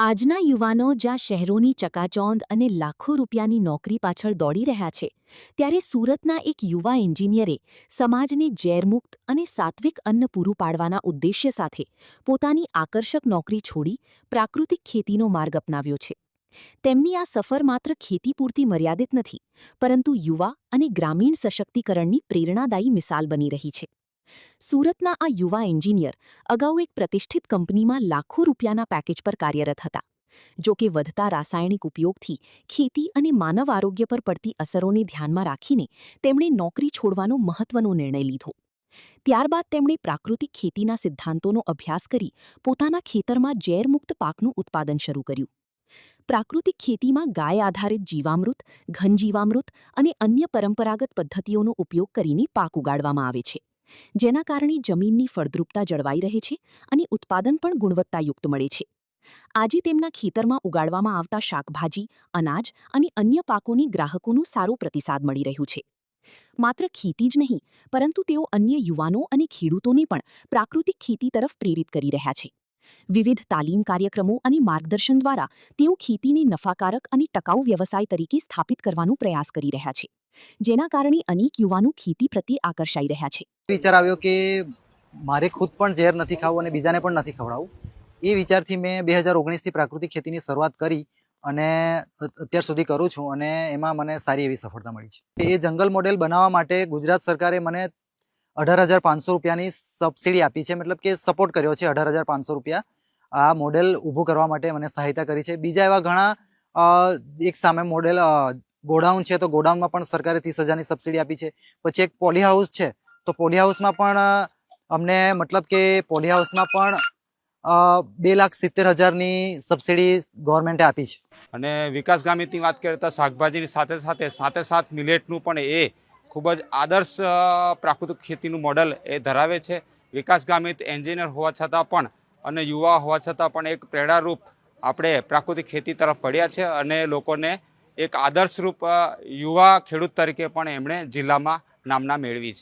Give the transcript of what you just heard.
આજના યુવાનો જ્યાં શહેરોની ચકાચોંધ અને લાખો રૂપિયાની નોકરી પાછળ દોડી રહ્યા છે, ત્યારે સુરતના એક યુવા એન્જિનિયરે સમાજને ઝેરમુક્ત અને સાત્વિક અન્ન પૂરું પાડવાના ઉદ્દેશ્ય સાથે પોતાની આકર્ષક નોકરી છોડી પ્રાકૃતિક ખેતીનો માર્ગ અપનાવ્યો છે. તેમની આ સફર માત્ર ખેતી પૂરતી મર્યાદિત નથી, પરંતુ યુવા અને ગ્રામીણ સશક્તિકરણની પ્રેરણાદાયી મિસાલ બની રહી છે. સુરતના આ યુવા એન્જિનિયર અગાઉ એક પ્રતિષ્ઠિત કંપનીમાં લાખો રૂપિયાના પેકેજ પર કાર્યરત હતા. જો કે વધતા રાસાયણિક ઉપયોગથી ખેતી અને માનવ આરોગ્ય પર પડતી અસરોને ધ્યાનમાં રાખીને તેમણે નોકરી છોડવાનો મહત્વનો નિર્ણય લીધો. ત્યારબાદ તેમણે પ્રાકૃતિક ખેતીના સિદ્ધાંતોનો અભ્યાસ કરી પોતાના ખેતરમાં ઝેરમુક્ત પાકનું ઉત્પાદન શરૂ કર્યું. પ્રાકૃતિક ખેતીમાં ગાય આધારિત જીવામૃત, ઘન જીવામૃત અને અન્ય પરંપરાગત પદ્ધતિઓનો ઉપયોગ કરીને પાક ઉગાડવામાં આવે છે, જેના કારણે જમીનની ફળદ્રુપતા જળવાઈ રહે છે અને ઉત્પાદન પણ ગુણવત્તાયુક્ત મળે છે. આજે તેમના ખેતરમાં ઉગાડવામાં આવતા શાકભાજી, અનાજ અને અન્ય પાકોને ગ્રાહકોનો સારો પ્રતિસાદ મળી રહ્યું છે. માત્ર ખેતી જ નહીં, પરંતુ તેઓ અન્ય યુવાનો અને ખેડૂતોને પણ પ્રાકૃતિક ખેતી તરફ પ્રેરિત કરી રહ્યા છે. વિવિધ તાલીમ કાર્યક્રમો અને માર્ગદર્શન દ્વારા તેઓ ખેતીને નફાકારક અને ટકાઉ વ્યવસાય તરીકે સ્થાપિત કરવાનો પ્રયાસ કરી રહ્યા છે, જેના કારણે અનેક યુવાનો ખેતી પ્રત્યે આકર્ષાઈ રહ્યા છે. વિચાર આવ્યો કે મારે ખુદ પણ ઝેર નથી ખાવું અને બીજાને પણ નથી ખવડાવવું. એ વિચારથી મેં 2019થી પ્રાકૃતિક ખેતીની શરૂઆત કરી અને અત્યાર સુધી કરું છું અને એમાં મને સારી એવી સફળતા મળી છે. એ જંગલ મોડેલ બનાવવા માટે ગુજરાત સરકારે મને 18,500 રૂપિયાની સબસિડી આપી છે, મતલબ કે સપોર્ટ કર્યો છે. 18,500 રૂપિયા આ મોડેલ ઊભું કરવા માટે મને સહાયતા કરી છે. બીજા એવા ઘણા એક સામે મોડેલ ગોડાઉન છે, તો ગોડાઉનમાં પણ સરકારે 30,000ની સબસિડી આપી છે. પછી એક પોલી હાઉસ છે, તો પોલી હાઉસમાં પણ અમને મતલબ કે પોલી હાઉસમાં પણ 2,70,000ની સબસિડી ગવર્મેન્ટે આપી છે. અને વિકાસ ગામિતની વાત કરીએ તો શાકભાજીની સાથે મિલેટનું પણ એ ખૂબ જ આદર્શ પ્રાકૃતિક ખેતીનું મોડલ એ ધરાવે છે. વિકાસ ગામિત એન્જિનિયર હોવા છતાં પણ અને યુવા હોવા છતાં પણ એક પ્રેરણારૂપ આપણે પ્રાકૃતિક ખેતી તરફ પડ્યા છે અને લોકોને એક આદર્શરૂપ યુવા ખેડૂત તરીકે પણ એમણે જિલ્લામાં નામના મેળવી છે.